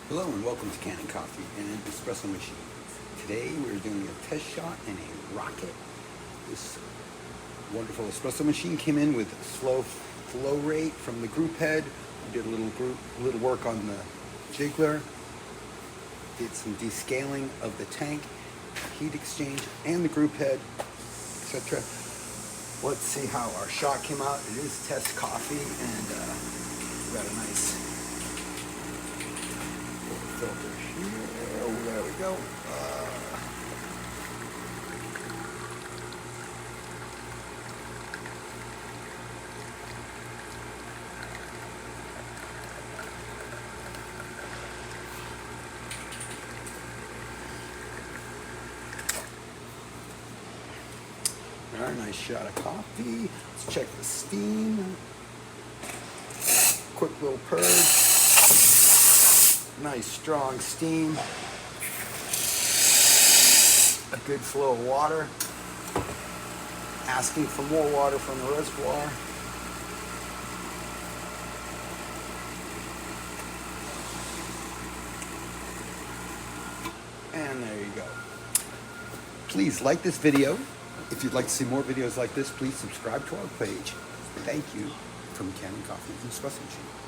Hello and welcome to Kanen Coffee and Espresso Machine. Today we're doing a test shot in a rocket. This wonderful espresso machine came in with slow flow rate from the group head. We did a little work on the jiggler. Did some descaling of the tank, heat exchange, and the group head, etc. Let's see how our shot came out. It is test coffee, and we got a nice filter here. Oh, there we go. All right, nice shot of coffee. Let's check the steam. Quick little purge. Nice strong steam. A good flow of water. Asking for more water from the reservoir. And there you go. Please like this video. If you'd like to see more videos like this, please subscribe to our page. Thank you from Kanen Coffee and Espresso Machine.